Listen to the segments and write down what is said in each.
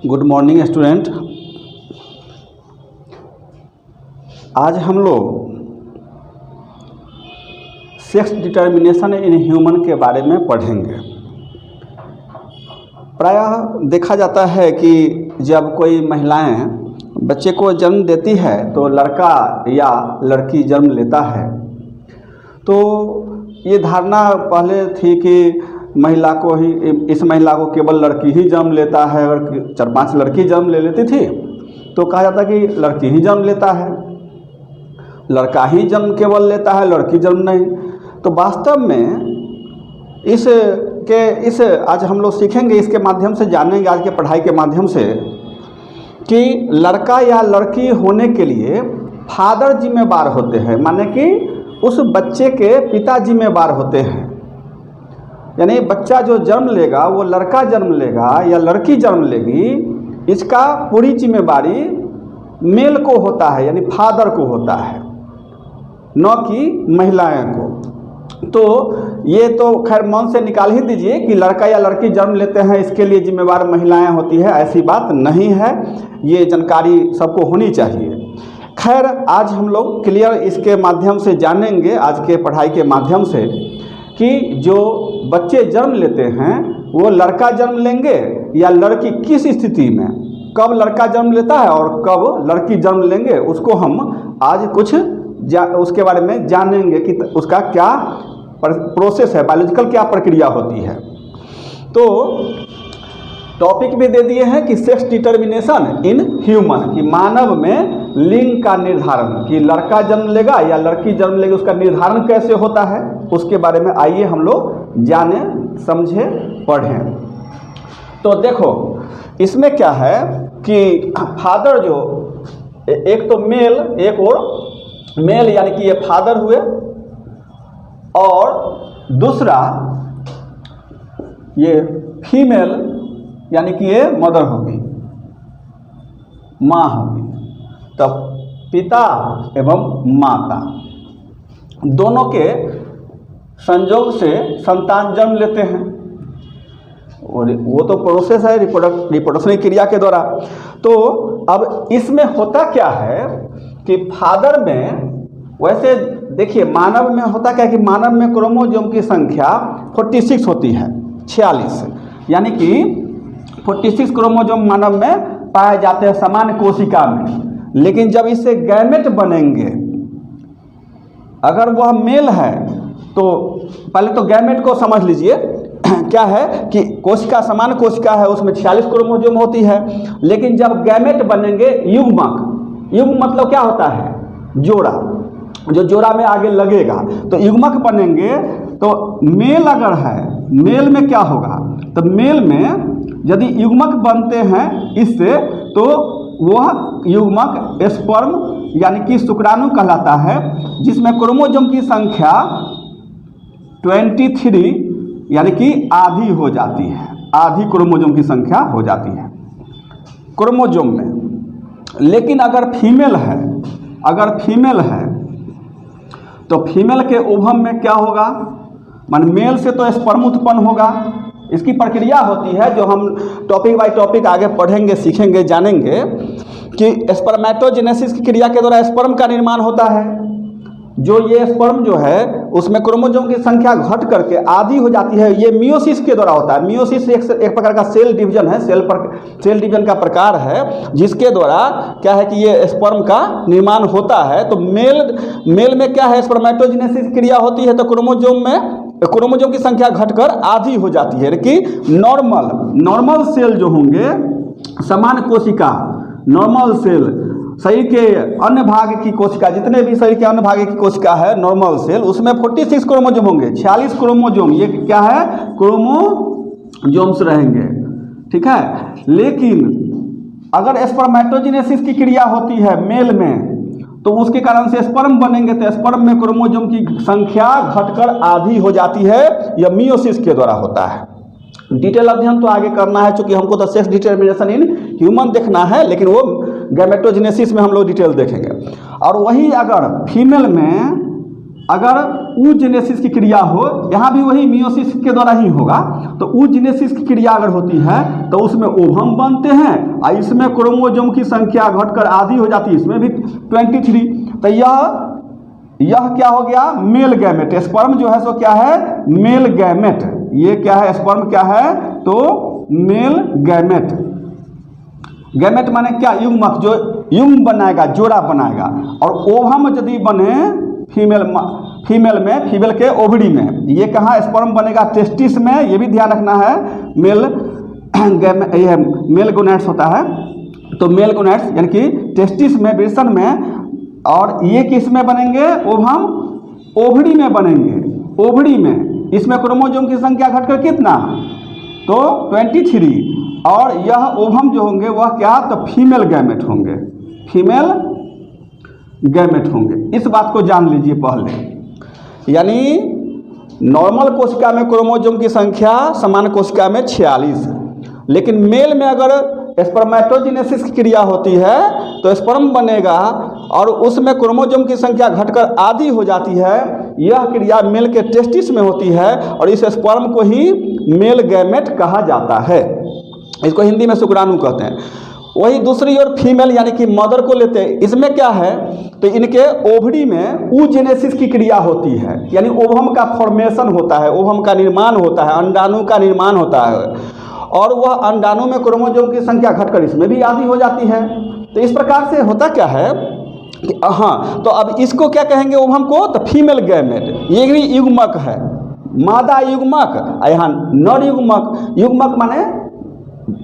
Good morning student. आज हम लोग सेक्स डिटर्मिनेशन इन ह्यूमन के बारे में पढ़ेंगे। प्रायः देखा जाता है कि जब कोई महिलाएं बच्चे को जन्म देती है तो लड़का या लड़की जन्म लेता है, तो ये धारणा पहले थी कि महिला को ही, इस महिला को केवल लड़की ही जन्म लेता है। अगर 4-5 लड़की जन्म ले लेती थी तो कहा जाता कि लड़की ही जन्म लेता है, लड़का ही जन्म केवल लेता है, लड़की जन्म नहीं। तो वास्तव में इस आज हम लोग सीखेंगे, इसके माध्यम से जानेंगे आज के पढ़ाई के माध्यम से कि लड़का या लड़की होने के लिए फादर जिम्मेवार होते हैं, माने कि उस बच्चे के पिता जिम्मेवार होते हैं। यानी बच्चा जो जन्म लेगा, वो लड़का जन्म लेगा या लड़की जन्म लेगी, इसका पूरी जिम्मेवारी मेल को होता है, यानी फादर को होता है, न कि महिलाएं को। तो ये तो खैर मन से निकाल ही दीजिए कि लड़का या लड़की जन्म लेते हैं इसके लिए जिम्मेवार महिलाएं होती है, ऐसी बात नहीं है। ये जानकारी सबको होनी चाहिए। खैर आज हम लोग क्लियर इसके माध्यम से जानेंगे, आज के पढ़ाई के माध्यम से, कि जो बच्चे जन्म लेते हैं वो लड़का जन्म लेंगे या लड़की, किस स्थिति में, कब लड़का जन्म लेता है और कब लड़की जन्म लेंगे, उसको हम आज कुछ उसके बारे में जानेंगे कि उसका क्या प्रोसेस है, बायोलॉजिकल क्या प्रक्रिया होती है। तो टॉपिक भी दे दिए हैं कि सेक्स डिटर्मिनेशन इन ह्यूमन, कि मानव में लिंग का निर्धारण, कि लड़का जन्म लेगा या लड़की जन्म लेगी, उसका निर्धारण कैसे होता है, उसके बारे में आइए हम लोग जाने, समझे, पढ़ें। तो देखो इसमें क्या है कि फादर जो एक तो मेल, एक और मेल यानी कि ये फादर हुए, और दूसरा ये फीमेल यानी कि ये मदर होगी, माँ होगी। तब पिता एवं माता दोनों के संयोग से संतान जन्म लेते हैं, और वो तो प्रोसेस है रिप्रोडक्शन क्रिया के द्वारा। तो अब इसमें होता क्या है कि फादर में, वैसे देखिए मानव में होता क्या है कि मानव में क्रोमोसोम की संख्या 46 होती है, 46, यानी कि 46 क्रोमोसोम मानव में पाए जाते हैं सामान्य कोशिका में। लेकिन जब इससे गैमेट बनेंगे, अगर वह मेल है तो पहले तो गैमेट को समझ लीजिए क्या है कि कोशिका, सामान्य कोशिका है, उसमें 46 क्रोमोसोम होती है। लेकिन जब गैमेट बनेंगे, युग्मक, युग्म मतलब क्या होता है, जोड़ा, जो जोड़ा में आगे लगेगा, तो युग्मक बनेंगे। तो मेल अगर है, मेल में क्या होगा, तो मेल में यदि युग्मक बनते हैं इससे, तो वह युग्मक स्पर्म यानी कि शुक्राणु कहलाता है, जिसमें क्रोमोसोम की संख्या 23 यानी कि आधी हो जाती है, आधी क्रोमोसोम की संख्या हो जाती है क्रोमोसोम में। लेकिन अगर फीमेल है, अगर फीमेल है तो फीमेल के ओवम में क्या होगा, मान मेल से तो स्पर्म उत्पन्न होगा। इसकी प्रक्रिया होती है जो हम टॉपिक बाय टॉपिक आगे पढ़ेंगे, सीखेंगे, जानेंगे कि स्पर्मेटोजेनेसिस की क्रिया के द्वारा स्पर्म का निर्माण होता है। जो ये स्पर्म जो है उसमें क्रोमोसोम की संख्या घट करके आधी हो जाती है, ये मियोसिस के द्वारा होता है। मियोसिस एक प्रकार का सेल डिवीजन है, सेल डिवीजन का प्रकार है, जिसके द्वारा क्या है कि ये स्पर्म का निर्माण होता है। तो मेल में क्या है, स्पर्मेटोजेनेसिस क्रिया होती है, तो क्रोमोसोम की संख्या घटकर आधी हो जाती है। कि नॉर्मल सेल जो होंगे, सामान्य कोशिका, नॉर्मल सेल, शरीर के अन्य भाग की कोशिका, जितने भी शरीर के अन्य भाग की कोशिका है नॉर्मल सेल, उसमें 46 क्रोमोसोम होंगे, 46 क्रोमोसोम, ये क्या है, क्रोमोसोम्स रहेंगे, ठीक है। लेकिन अगर स्पर्मेटोजेनेसिस की क्रिया होती है मेल में, तो उसके कारण से स्पर्म बनेंगे, तो स्पर्म में क्रोमोसोम की संख्या घटकर आधी हो जाती है, यह मियोसिस के द्वारा होता है। डिटेल अध्ययन तो आगे करना है, चूंकि हमको तो सेक्स डिटर्मिनेशन इन ह्यूमन देखना है, लेकिन वो गैमेटोजेनेसिस में हम लोग डिटेल देखेंगे। और वही अगर फीमेल में अगर ऊजेनेसिस की क्रिया हो, यहाँ भी वही मियोसिस के द्वारा ही होगा। तो ऊजेनेसिस की क्रिया अगर होती है तो उसमें ओवम बनते हैं और इसमें क्रोमोसोम की संख्या घटकर आधी हो जाती है, इसमें भी 23। तो यह क्या हो गया, मेल गैमेट। स्पर्म जो है सो क्या है, मेल गैमेट। ये क्या है, स्पर्म क्या है, तो मेल गैमेट। गैमेट माने क्या, युग्मक, जो युग्म बनाएगा, जोड़ा बनाएगा। और ओवम यदि बने फीमेल में, फीमेल के ओवरी में, ये कहाँ स्पर्म बनेगा, टेस्टिस में। ये भी ध्यान रखना है, मेल गोनैड्स होता है, तो मेल गोनैड्स यानी कि टेस्टिस में, वृषण में। और ये किस में बनेंगे, ओवम ओवरी में बनेंगे, ओवरी में। इसमें क्रोमोसोम की संख्या घटकर कितना, तो 23। और यह ओवम जो होंगे वह क्या, तो फीमेल गैमेट होंगे, फीमेल गैमेट होंगे। इस बात को जान लीजिए पहले। यानी नॉर्मल कोशिका में क्रोमोसोम की संख्या समान कोशिका में 46, लेकिन मेल में अगर स्पर्मेटोजेनेसिस की क्रिया होती है तो स्पर्म बनेगा और उसमें क्रोमोसोम की संख्या घटकर आधी हो जाती है। यह क्रिया मेल के टेस्टिस में होती है और इस स्पर्म को ही मेल गैमेट कहा जाता है। इसको हिंदी में शुक्राणु कहते हैं। वही दूसरी ओर फीमेल यानी कि मदर को लेते हैं, इसमें क्या है, तो इनके ओवरी में ऊजेनेसिस की क्रिया होती है, यानी ओवम का फॉर्मेशन होता है, ओवम का निर्माण होता है, अंडाणु का निर्माण होता है। और वह अंडाणु में क्रोमोसोम की संख्या घटकर इसमें भी आधी हो जाती है। तो इस प्रकार से होता क्या है कि हाँ, तो अब इसको क्या कहेंगे, ओवम को, तो फीमेल गैमेट। ये भी युग्मक है, मादा युग्मक, यहाँ नर युग्मक। युग्मक माने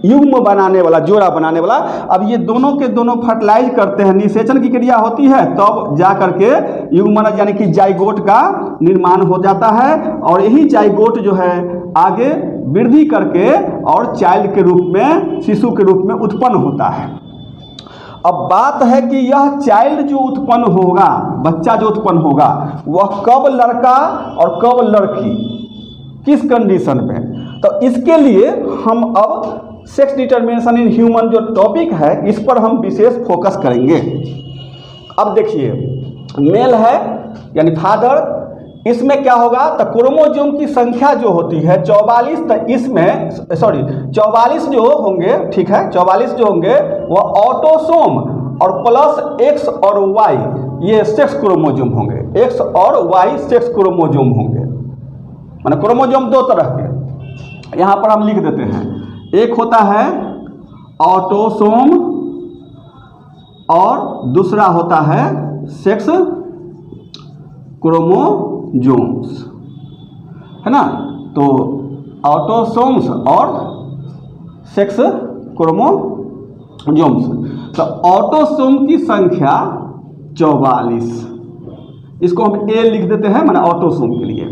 युग्म बनाने वाला, जोड़ा बनाने वाला। अब ये दोनों के दोनों फर्टिलाइज करते हैं, निषेचन की क्रिया होती है, तब जा करके युग्मन यानी कि जाइगोट का निर्माण हो जाता है। और यही जाइगोट जो है आगे वृद्धि करके और चाइल्ड के रूप में, शिशु के रूप में उत्पन्न होता है। अब बात है कि यह चाइल्ड जो उत्पन्न होगा, बच्चा जो उत्पन्न होगा, वह कब लड़का और कब लड़की, किस कंडीशन में। तो इसके लिए हम अब सेक्स डिटर्मिनेशन इन ह्यूमन जो टॉपिक है, इस पर हम विशेष फोकस करेंगे। अब देखिए, मेल है यानी फादर, इसमें क्या होगा, तो क्रोमोसोम की संख्या जो होती है 44, तो इसमें 44 जो होंगे, ठीक है, 44 जो होंगे वह ऑटोसोम और प्लस एक्स और वाई, ये सेक्स क्रोमोसोम होंगे। एक्स और वाई सेक्स क्रोमोसोम होंगे, माने क्रोमोसोम दो तरह के, यहाँ पर हम लिख देते हैं। एक होता है ऑटोसोम और दूसरा होता है सेक्स क्रोमोसोम्स, है ना। तो ऑटोसोम्स और सेक्स क्रोमोसोम्स। तो ऑटोसोम की संख्या 44, इसको हम ए लिख देते हैं, माने ऑटोसोम के लिए।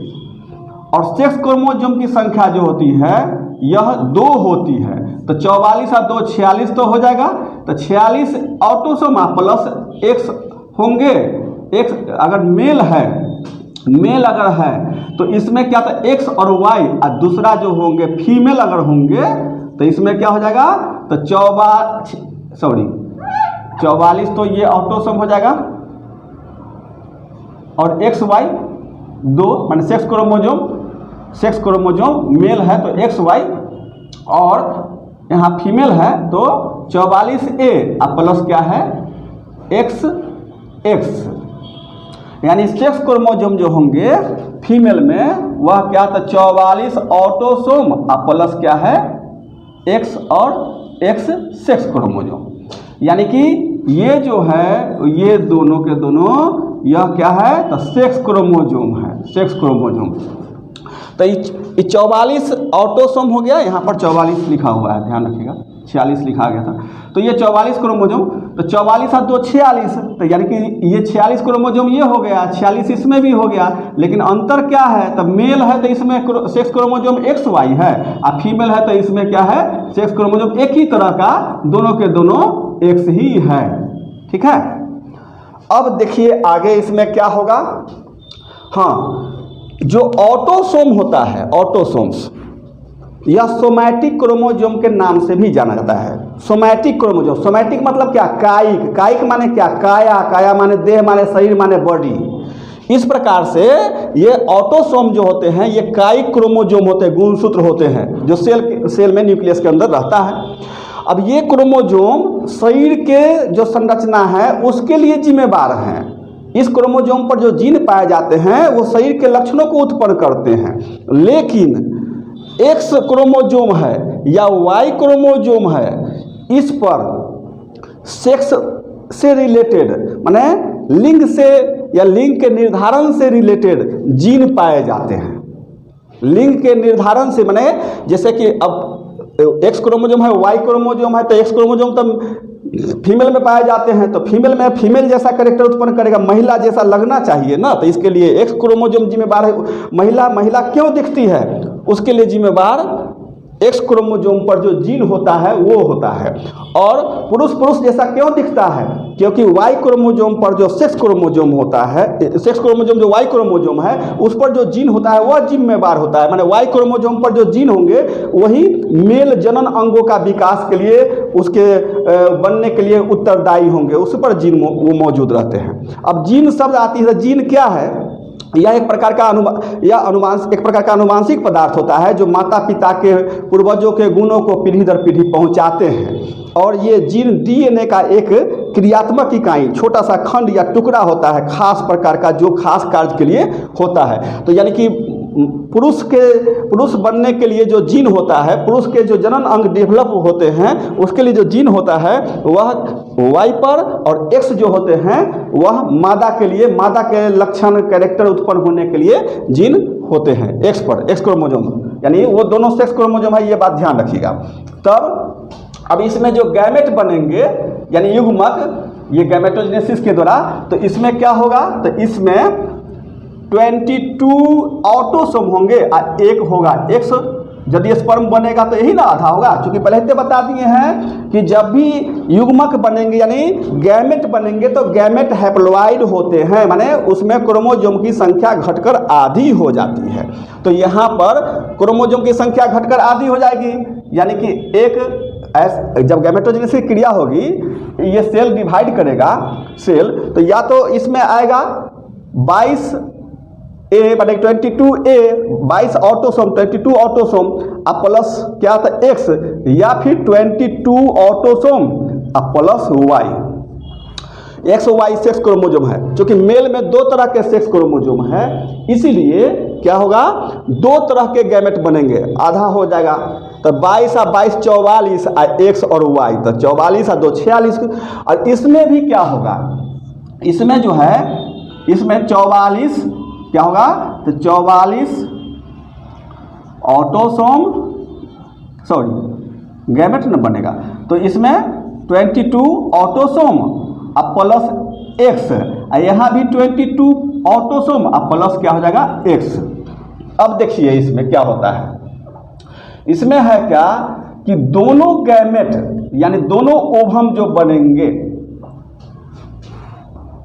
और सेक्स क्रोमोसोम की संख्या जो होती है यह 2 होती है। तो 44 और 2 46 तो हो जाएगा। तो 46 ऑटोसोम प्लस एक्स होंगे। एक्स अगर मेल है, मेल अगर है तो इसमें क्या था, एक्स और वाई, और दूसरा जो होंगे फीमेल अगर होंगे तो इसमें क्या हो जाएगा, तो 44 तो ये ऑटोसोम हो जाएगा और एक्स वाई 2, माने सेक्स क्रोमोसोम मेल है तो एक्स वाई, और यहाँ फीमेल है तो 44A और प्लस क्या है एक्स। यानी सेक्स क्रोमोसोम जो होंगे फीमेल में वह क्या था, 44 ऑटोसोम और प्लस क्या है एक्स और एक्स सेक्स क्रोमोसोम। यानी कि ये जो है ये दोनों के दोनों यह क्या है, तो सेक्स क्रोमोसोम है, सेक्स क्रोमोसोम। तो ये 44 ऑटोसोम हो गया, यहाँ पर 44 लिखा हुआ है, ध्यान रखिएगा, 46 लिखा गया था। तो ये 44 क्रोमोसोम, तो 44 और 2 46, तो यानी कि ये 46 क्रोमोसोम ये हो गया, 46 इसमें भी हो गया। लेकिन अंतर क्या है, तो मेल है तो इसमें सेक्स क्रोमोसोम एक्स वाई है, और फीमेल है तो इसमें क्या है, सेक्स क्रोमोसोम एक ही तरह का, दोनों के दोनों एक्स ही है, ठीक है। अब देखिए आगे इसमें क्या होगा। हाँ, जो ऑटोसोम होता है, ऑटोसोम्स, यह सोमैटिक क्रोमोसोम के नाम से भी जाना जाता है। सोमैटिक क्रोमोसोम, सोमैटिक मतलब क्या, कायिक। कायिक माने क्या, काया, काया माने देह, माने शरीर, माने बॉडी। इस प्रकार से ये ऑटोसोम जो होते हैं ये काई क्रोमोजोम होते हैं, गुणसूत्र होते हैं जो सेल में न्यूक्लियस के अंदर रहता है। अब ये क्रोमोजोम शरीर के जो संरचना है उसके लिए जिम्मेदार हैं। इस क्रोमोजोम पर जो जीन पाए जाते हैं वो शरीर के लक्षणों को उत्पन्न करते हैं, लेकिन एक्स क्रोमोजोम है या वाई क्रोमोजोम है, इस पर सेक्स से रिलेटेड माने लिंग से या लिंग के निर्धारण से रिलेटेड जीन पाए जाते हैं। लिंग के निर्धारण से माने जैसे कि अब एक्स क्रोमोजोम है, वाई क्रोमोजोम है, तो एक्स क्रोमोजोम तो फीमेल में पाए जाते हैं, तो फीमेल में फीमेल जैसा कैरेक्टर उत्पन्न करेगा, महिला जैसा लगना चाहिए ना, तो इसके लिए एक्स क्रोमोजोम जिम्मेदार है। महिला क्यों दिखती है, उसके लिए जिम्मेदार एक्स क्रोमोजोम पर जो जीन होता है वो होता है। और पुरुष जैसा क्यों दिखता है, क्योंकि वाई क्रोमोजोम पर जो सेक्स क्रोमोजोम होता है, सेक्स क्रोमोजोम जो वाई क्रोमोजोम है उस पर जो जीन होता है वह जिम्मेदार होता है। माने वाई क्रोमोजोम पर जो जीन होंगे वही मेल जनन अंगों का विकास के लिए, उसके बनने के लिए उत्तरदायी होंगे, उस पर जीन वो मौजूद रहते हैं। अब जीन शब्द आती है, जीन क्या है? यह एक प्रकार का अनुवांशिक पदार्थ होता है जो माता पिता के पूर्वजों के गुणों को पीढ़ी दर पीढ़ी पहुंचाते हैं। और ये जीन डीएनए का एक क्रियात्मक इकाई, छोटा सा खंड या टुकड़ा होता है खास प्रकार का, जो खास कार्य के लिए होता है। तो यानी कि पुरुष बनने के लिए जो जीन होता है, पुरुष के जो जनन अंग डेवलप होते हैं उसके लिए जो जीन होता है वह वाई पर, और एक्स जो होते हैं वह मादा के लिए, मादा के लक्षण कैरेक्टर उत्पन्न होने के लिए जीन होते हैं एक्स पर, एक्स क्रोमोजोम, यानी वो दोनों सेक्स क्रोमोजोम है, ये बात ध्यान रखिएगा। तब अब इसमें जो गैमेट बनेंगे यानी युग्मक, ये गैमेटोजेनेसिस के द्वारा, तो इसमें क्या होगा, तो इसमें 22 ऑटोसोम होंगे और एक होगा एक्स। यदि स्पर्म बनेगा तो यही ना आधा होगा, क्योंकि पहले ही बता दिए हैं कि जब भी युग्मक बनेंगे यानी गैमेट बनेंगे तो गैमेट हैप्लॉइड होते हैं, माने उसमें क्रोमोजोम की संख्या घटकर आधी हो जाती है। तो यहाँ पर क्रोमोजोम की संख्या घटकर आधी हो जाएगी, यानी कि एक जब गैमेटोजेनेसिस की क्रिया होगी ये सेल डिवाइड करेगा सेल, तो या तो इसमें आएगा 22 ए बने 22A 22 ऑटोसोम 22 ऑटोसोम अब प्लस क्या था एक्स, या फिर 22 ऑटोसोम अब plus Y. X Y sex chromosome है, क्योंकि मेल में दो तरह के सेक्स क्रोमोजोम है, इसीलिए क्या होगा, दो तरह के गैमेट बनेंगे, आधा हो जाएगा। तो 22 और 22 44 एक्स और वाई, तो 44 और 2 46। और इसमें भी क्या होगा, इसमें जो है इसमें 44 क्या होगा, तो 44 ऑटोसोम गैमेट न बनेगा, तो इसमें 22 ऑटोसोम अब प्लस एक्स, यहाँ भी 22 ऑटोसोम अब प्लस क्या हो जाएगा एक्स। अब देखिए इसमें क्या होता है, इसमें है क्या कि दोनों गैमेट यानी दोनों ओवम जो बनेंगे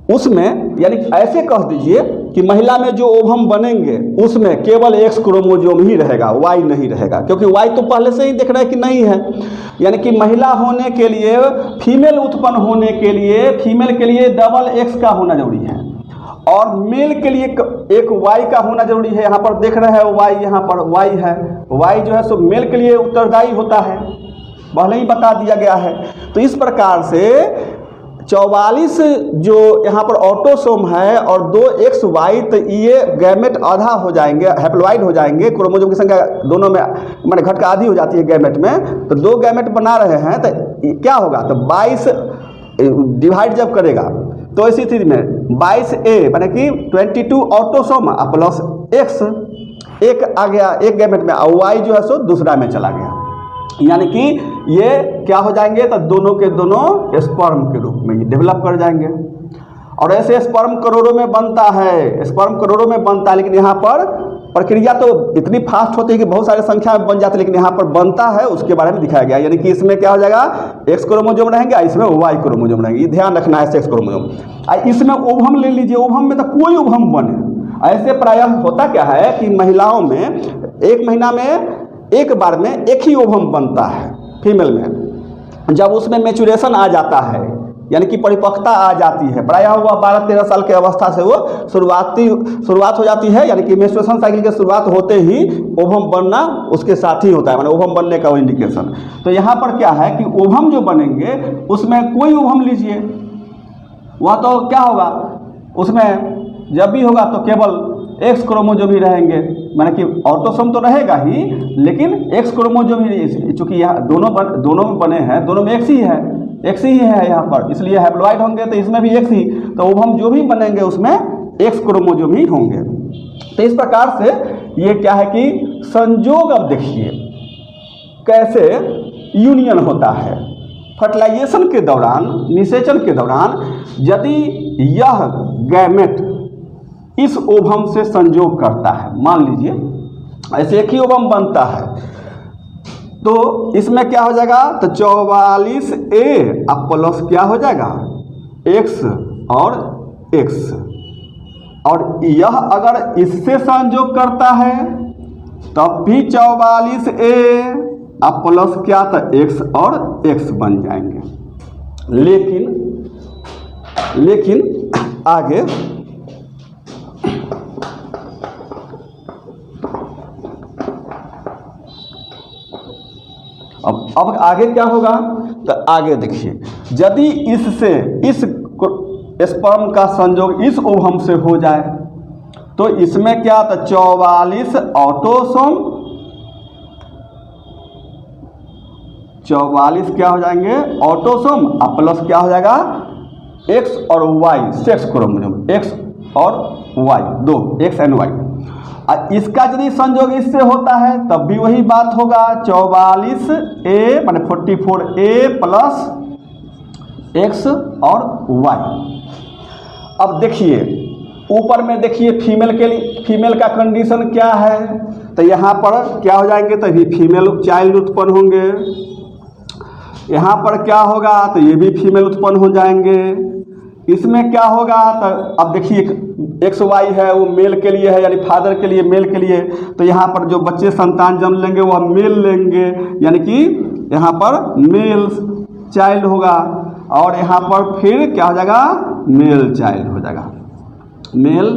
उसमें, यानी ऐसे कह दीजिए कि महिला में जो ओवम बनेंगे उसमें केवल एक्स क्रोमोजोम ही रहेगा, वाई नहीं रहेगा, क्योंकि वाई तो पहले से ही देख रहा है कि नहीं है। यानी कि महिला होने के लिए, फीमेल उत्पन्न होने के लिए, फीमेल के लिए डबल एक्स का होना जरूरी है, और मेल के लिए एक वाई का होना जरूरी है। यहाँ पर देख रहे हैं वाई, यहाँ पर वाई है, वाई जो है सो मेल के लिए उत्तरदायी होता है, पहले ही बता दिया गया है। तो इस प्रकार से 44 जो यहाँ पर ऑटोसोम है और 2 एक्स वाई, तो ये गैमेट आधा हो जाएंगे, हैप्लॉइड हो जाएंगे, क्रोमोजोम की संख्या दोनों में माने घट का आधी हो जाती है गैमेट में, तो 2 गैमेट बना रहे हैं, तो क्या होगा, तो 22 डिवाइड जब करेगा तो इसी स्थिति में 22A माने कि 22 ऑटोसोम प्लस एक्स, एक आ गया एक गैमेट में, और वाई जो है सो दूसरा में चला गया, यानी कि ये क्या हो जाएंगे, तो दोनों के दोनों स्पर्म के रूप में ये डेवलप कर जाएंगे। और ऐसे स्पर्म करोड़ों में बनता है, स्पर्म करोड़ों में बनता है, लेकिन यहाँ पर प्रक्रिया तो इतनी फास्ट होती है कि बहुत सारे संख्या में बन जाते हैं, लेकिन यहाँ पर बनता है उसके बारे में दिखाया गया। यानी कि इसमें क्या हो जाएगा, एक्स क्रोमोजोम रहेंगे, इसमें वाई क्रोमोजोम रहेंगे, ये ध्यान रखना है, सेक्स क्रोमोजोम। इसमें ओवम ले लीजिए, ओवम में तो कोई ओवम बने, ऐसे प्रायः होता क्या है कि महिलाओं में एक महीना में एक बार में एक ही ओवम बनता है फीमेल में। जब उसमें मैचुरेशन आ जाता है, यानी कि परिपक्वता आ जाती है। प्रायः हुआ 12-13 साल के अवस्था से वो शुरुआत हो जाती है, यानी कि मेंस्ट्रुएशन साइकिल की शुरुआत होते ही ओवम बनना उसके साथ ही होता है, माने ओवम बनने का वो इंडिकेशन। तो यहाँ पर क्या है कि ओवम जो बनेंगे उसमें कोई ओवम लीजिए, वह तो क्या होगा, उसमें जब भी होगा तो केवल एक्स क्रोमोसोम ही रहेंगे, माने कि ऑटोसोम तो रहेगा ही, लेकिन एक्स क्रोमोसोम ही, चूंकि यहाँ दोनों में बने हैं, दोनों में एक्स ही है यहाँ पर, इसलिए हैप्लॉइड होंगे तो इसमें भी एक्स ही, तो ओवम जो भी बनेंगे उसमें एक्स क्रोमोसोम ही होंगे। तो इस प्रकार से ये क्या है कि संयोग, अब देखिए कैसे यूनियन होता है। फर्टिलाइजेशन के दौरान, निषेचन के दौरान यदि यह गैमेट इस ओवम से संयोग करता है, मान लीजिए ऐसे एक ही ओवम बनता है, तो इसमें क्या हो जाएगा, तो 44A अब प्लस क्या हो जाएगा x और x, और यह अगर इससे संयोग करता है तब भी 44A अब प्लस क्या, तो x और x बन जाएंगे। लेकिन आगे अब आगे क्या होगा, तो आगे देखिए यदि इससे इस स्पर्म का संयोग इस ओवम से हो जाए तो इसमें क्या, तो 44 ऑटोसोम, 44 क्या हो जाएंगे ऑटोसोम, अब प्लस क्या हो जाएगा एक्स और वाई, सेक्स क्रोमोसोम, एक्स और वाई, दो एक्स एंड वाई। इसका यदि संयोग इससे होता है तब भी वही बात होगा, 44A माने 44A प्लस एक्स और वाई। अब देखिए ऊपर में देखिए फीमेल का कंडीशन क्या है, तो यहाँ पर क्या हो जाएंगे, तो ये फीमेल चाइल्ड उत्पन्न होंगे, यहाँ पर क्या होगा, तो ये भी फीमेल उत्पन्न हो जाएंगे। इसमें क्या होगा, तो अब देखिए एक्स वाई है वो मेल के लिए है, यानी फादर के लिए, मेल के लिए, तो यहाँ पर जो बच्चे संतान जन्म लेंगे वह मेल लेंगे, यानी कि यहाँ पर मेल चाइल्ड होगा, और यहाँ पर फिर क्या हो जाएगा, मेल चाइल्ड हो जाएगा, मेल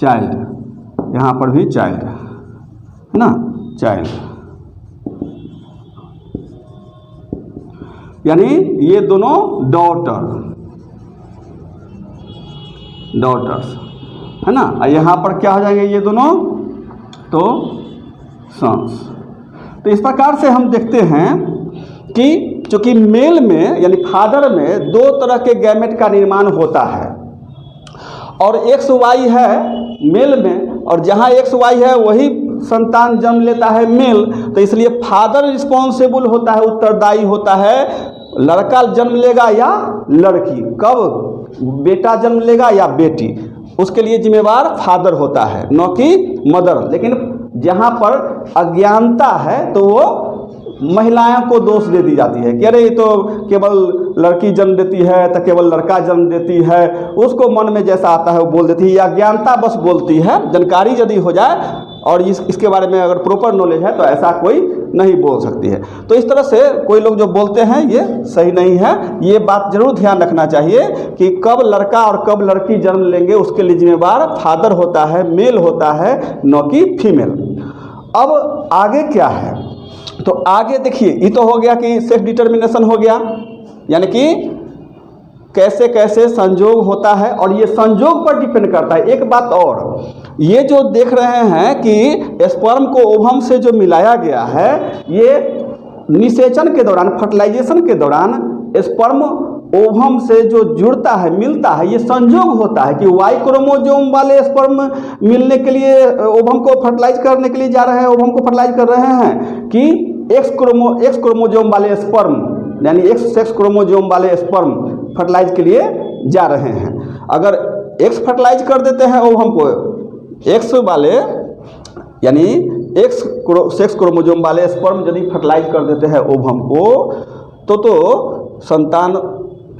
चाइल्ड, यहाँ पर भी चाइल्ड है ना, चाइल्ड, यानी ये दोनों डॉटर्स है ना, और यहाँ पर क्या हो जाएंगे ये दोनों, तो सन्स। तो इस प्रकार से हम देखते हैं कि चूंकि मेल में यानी फादर में दो तरह के गैमेट का निर्माण होता है, और एक्स वाई है मेल में, और जहाँ एक्स वाई है वही संतान जन्म लेता है मेल, तो इसलिए फादर रिस्पॉन्सिबल होता है, उत्तरदायी होता है, लड़का जन्म लेगा या लड़की, कब बेटा जन्म लेगा या बेटी, उसके लिए जिम्मेवार फादर होता है, न कि मदर। लेकिन जहाँ पर अज्ञानता है तो वो महिलाओं को दोष दे दी जाती है कि अरे ये तो केवल लड़की जन्म देती है, तो केवल लड़का जन्म देती है, उसको मन में जैसा आता है वो बोल देती है, या अज्ञानता बस बोलती है। जानकारी यदि हो जाए और इसके बारे में अगर प्रॉपर नॉलेज है तो ऐसा कोई नहीं बोल सकती है। तो इस तरह से कोई लोग जो बोलते हैं ये सही नहीं है। ये बात जरूर ध्यान रखना चाहिए कि कब लड़का और कब लड़की जन्म लेंगे उसके लिए जिम्मेवार फादर होता है, मेल होता है, न कि फीमेल। अब आगे क्या है, तो आगे देखिए ये तो हो गया कि सेक्स डिटर्मिनेशन हो गया, यानी कि कैसे कैसे संयोग होता है, और ये संयोग पर डिपेंड करता है। एक बात और, ये जो देख रहे हैं कि स्पर्म को ओवम से जो मिलाया गया है, ये निषेचन के दौरान, फर्टिलाइजेशन के दौरान स्पर्म ओवम से जो जुड़ता है, मिलता है, ये संयोग होता है कि वाई क्रोमोसोम वाले स्पर्म मिलने के लिए ओवम को फर्टिलाइज करने के लिए जा रहे हैं, ओवम को फर्टिलाइज कर रहे हैं, कि एक्स क्रोमोसोम वाले स्पर्म यानी एक्स सेक्स क्रोमोसोम वाले स्पर्म फर्टिलाइज के लिए जा रहे हैं। अगर एक्स फर्टिलाइज कर देते हैं ओवम को, एक्स वाले यानी एक्स सेक्स क्रोमोसोम वाले स्पर्म यदि फर्टिलाइज कर देते हैं ओवम को, तो संतान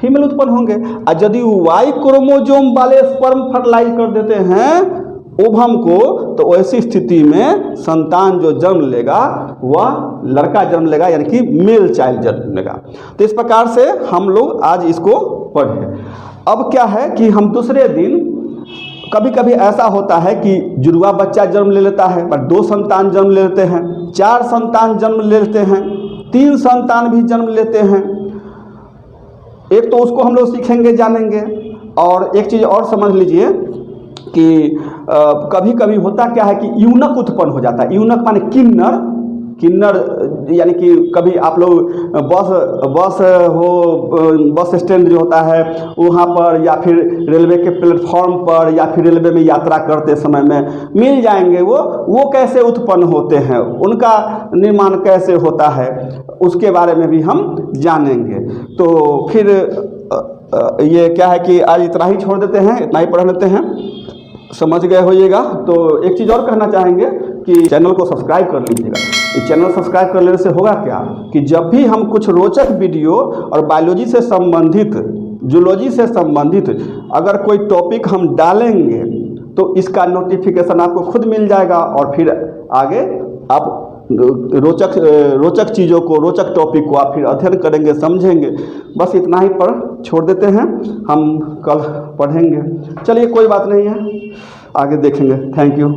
फीमेल उत्पन्न होंगे। और यदि वाई क्रोमोसोम वाले स्पर्म फर्टिलाइज कर देते हैं ओवम को, तो ऐसी स्थिति में संतान जो जन्म लेगा वह लड़का जन्म लेगा, यानी कि मेल चाइल्ड जन्म लेगा। तो इस प्रकार से हम लोग आज इसको पढ़े। अब क्या है कि हम दूसरे दिन कभी कभी ऐसा होता है कि जुड़वा बच्चा जन्म ले लेता है, पर 2 संतान जन्म ले लेते हैं, 4 संतान जन्म ले लेते हैं, 3 संतान भी जन्म लेते हैं। एक तो उसको हम लोग सीखेंगे, जानेंगे। और एक चीज़ और समझ लीजिए कि कभी कभी होता क्या है कि यूनक उत्पन्न हो जाता है। यूनक माने किन्नर, यानी कि कभी आप लोग बस स्टैंड जो होता है वहाँ पर, या फिर रेलवे के प्लेटफॉर्म पर, या फिर रेलवे में यात्रा करते समय में मिल जाएंगे। वो कैसे उत्पन्न होते हैं, उनका निर्माण कैसे होता है, उसके बारे में भी हम जानेंगे। तो फिर ये क्या है कि आज इतना ही छोड़ देते हैं, इतना ही पढ़ लेते हैं, समझ गए होइएगा। तो एक चीज़ और कहना चाहेंगे कि चैनल को सब्सक्राइब कर लीजिएगा। इस चैनल सब्सक्राइब कर लेने से होगा क्या कि जब भी हम कुछ रोचक वीडियो और बायोलॉजी से संबंधित, जूलॉजी से संबंधित अगर कोई टॉपिक हम डालेंगे तो इसका नोटिफिकेशन आपको खुद मिल जाएगा, और फिर आगे आप रोचक चीज़ों को, रोचक टॉपिक को आप फिर अध्ययन करेंगे, समझेंगे। बस इतना ही पर छोड़ देते हैं, हम कल पढ़ेंगे। चलिए कोई बात नहीं है, आगे देखेंगे। Thank you.